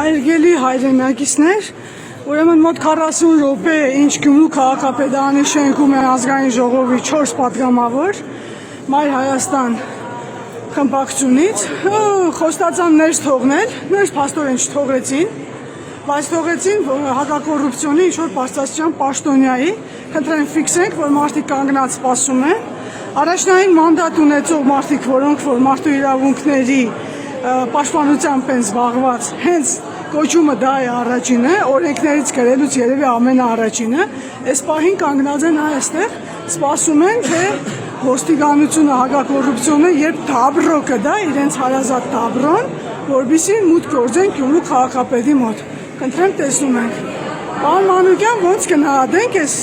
Հարգելի հայրենակիցներ, ուրեմն մոտ 40 րոպե ինչ Գյումրու քաղաքապետարանի շենքում է ազգային ժողովի 4 պատգամավոր Մայր Հայաստան խմբակցությունից խոստացան ներս թողնել, ներս փաստորեն չթողեցին, բայց թողեցին հակակոռուպցիոնի ինչ-որ բարձրաստիճան պաշտոնյայի, խնդրեմ ֆիքսենք, որ մարդիկ կանգնած սպասում են, առաջնային մանդատ ունեցող մարդիկ, որոնք որ մարդու իրավունքների պաշտպանությամբ են զբաղված, հենց կոչումը դա է առաջինը, օրենքներից գրելուց երևի ամենաառաջինը, այս պահին կանգնած են այստեղ, սպասում են, թե ոստիկանությունը հակակոռուպցիոնը երբ դաբրո կդա իրենց հարազատ դաբրոն, որպեսզի մուտք գործեն Գյումրու քաղաքապետի մոտ։ Խնդրեմ տեսնում ենք։ Պարոն Մանուկյան, ոնց կնահատենք այս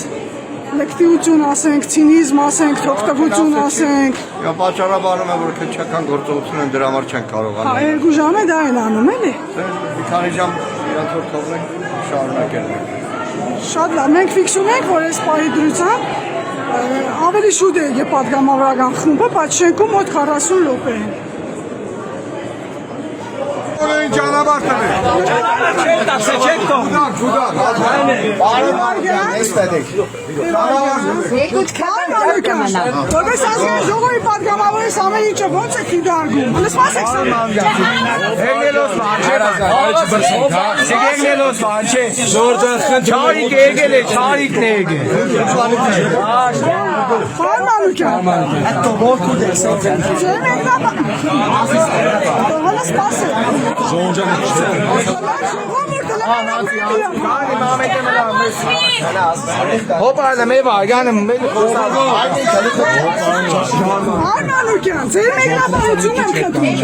լեկտիություն ասենք, ցինիզմ ասենք, թողտվություն ասենք։ Դա պատճառաբանում է, որ քննչական գործողություն են, դրա համար չեն կարողանում։ Հա, 2 ժամ է դա են անում, էլի։ Մի քանի ժամ իրանց որ թողնենք, շարունակել ենք։ Շատ լավ, մենք ֆիքսում ենք, որ այս պահի դրությամբ ավելի շուտ է եկել պատգամավորական խումբը, բայց շենքում մոտ 40 րոպե է։ Որին ճանապարհն է։ Չեք տաքսի, չեք տող։ Պարոն Արգյան, այստեղ եք։ Եկուտ քան որպես ազգային ժողովի պատգամավորից ամեն ինչը ոնց է դիդարգում։ Լսմասեք սա։ Եկելոս բանչե։ Եկելոս բանչե։ Ժորժը խնդրիկ եկել է, չարիկն է եկել։ Պարոն Մանուկյան։ Հետո որքու դեսած են։ Ձեր մեկնաբա։ Հələ սպասեք։ Հոպա նա մեվա, գանը մեկ Արմանուկյան, ձեր մեկնաբանություն եմ խնդրում։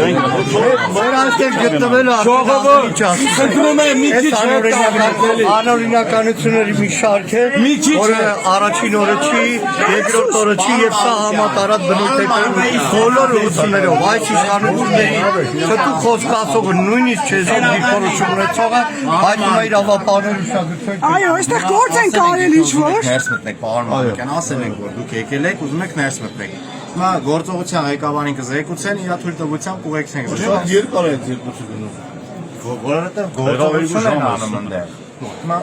Մեր այստեղ գտնվել է ժողովուրդ, խնդրում եմ մի քիչ անօրինականությունների մի շարք է, որը առաջին օրը չի, երկրորդ օրը չի եւ սա համատարած բնույթ է բոլոր ուղղություններով, այս իշխանությունների չտու խոսքացողը նույնիսկ չեզոք դիրքորոշում ունեցողը հայտնում է իր ավապահների ուշադրություն։ Այո, այստեղ գործ են կարել ինչ-որ։ Ներս մտնեք, պարոն Մանուկյան, ասել ենք, որ դուք եկել եք, ուզում եք ներս մտնեք։ Հիմա գործողության ղեկավարին կզեկուցեն, իր թույլտվությամբ կուղեկցենք։ Շատ երկար է երկուսությունը։ Որովհետև գործողություն են անում այնտեղ։ Հիմա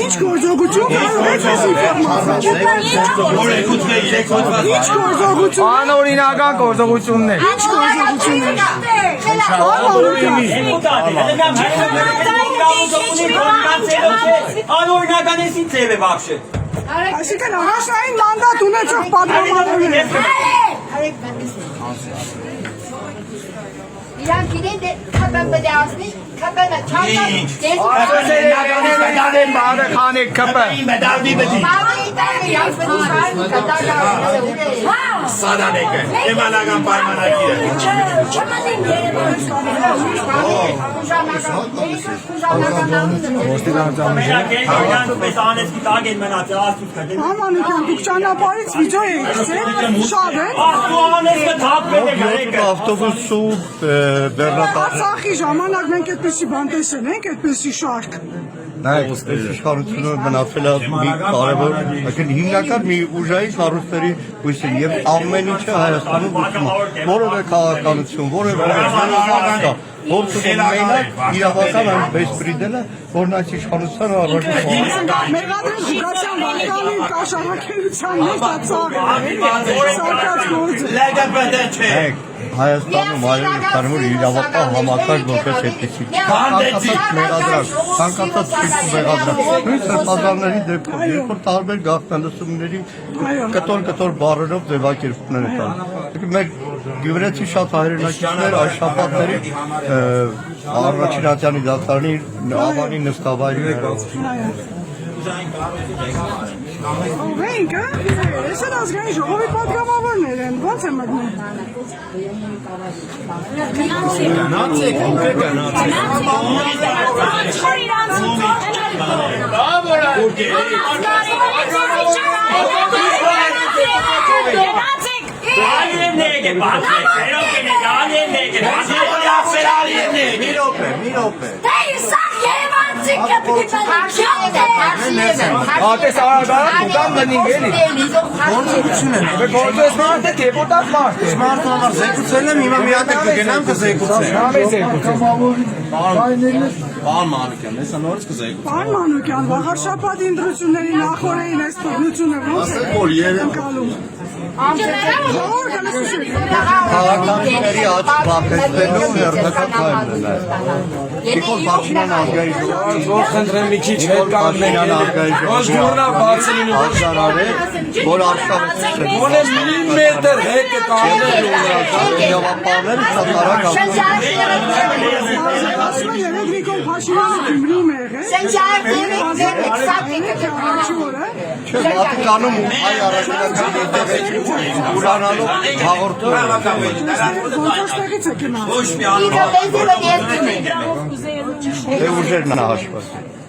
Ինչ գործողություն Ինչ գործողություն անօրինական գործողություններ։ Ինչ գործողություններ Անօրինական էս ինչ ձև է բախշե։ Այսինքն առաջնային մանդատ ունեցող պատգամավորներ։ Իրանք իրեն քապան բդասնի, քապանը չանցած Ասոսերեն բանը քանեք կպը։ Մամի տանի իրենց բդասնի կտակա սադանեկը, եմանական պայմանագիրը։ Հանանիկյան, դուք ճանապարհից վիդեո եք գցել, շատ է։ Ավտոբուսու բեռնատար Արցախի ժամանակ մենք այդպեսի բան տեսել ենք, այդպեսի շարք։ նայեք, այս իշխանությունը մնացել է մի կարևոր, այսինքն հիմնական մի ուժային կառույցների հույսը եւ ամեն ինչը Հայաստանում դիտում է, որևէ քաղաքականություն, որևէ որտեղ մենակ իրավական այնպես պրիդելը, որն այս իշխանությանը առաջին Մեղադրել զուգացիան վարկալին կաշառակերության մեջ սարկած գործը։ Հայաստանում այլ կարևոր իրավական համակարգ որպես այդպեսի ցանկացած շփում մեղադրել նույն սրբազանների դեպքում երկու տարբեր գաղտնալսումների կտոր բառերով ձևակերպումներ են տալիս մեր գյումրեցի շատ հայրենակիցներ այս շաբաթների առաջին ատյանի դատարանի ավանի նստավայրի Ովենք, ես էլ ազգային ժողովի պատգամավորներ են, ոնց եմ մտնում։ Դե իսա Երևանցի կպիտ Ատես արագան կան մնին էլի։ Գործողություն են։ Գործես մարդ է, դեպուտատ մարդ է։ Մարդու համար զեկուցել եմ, հիմա մի հատ կգնամ կզեկուցեմ։ Համեզ եկուցես։ Պարոն Մանուկյան, հեսա նորից կզեկուցեմ։ Պարոն Մանուկյան, վաղար շաբաթի ընտրությունների նախորդին այս բռնությունը ո՞նց է Որ երբ ընկալում։ Քաղաքացիների աճ բախեցնելու հերթական քայլն է։ Նիկոլ Փաշինյան ազգային ժողովի Որ խնդրեմ մի քիչ հետ կանգնեք։ Ոչ դուրնա բացին ու աշարարը, որ արշավը Ոնե միլիմետր հետ կանգնել իրավապահները շատ արագ Ասում երեք Նիկոլ Փաշինյանը Գյումրիում է եղել։ Վատիկանում հայ առաքելական ետեղեցին ուրանալով հաղորդում Ոնցաստեղից է գնացել։ է ուժերն հաշված։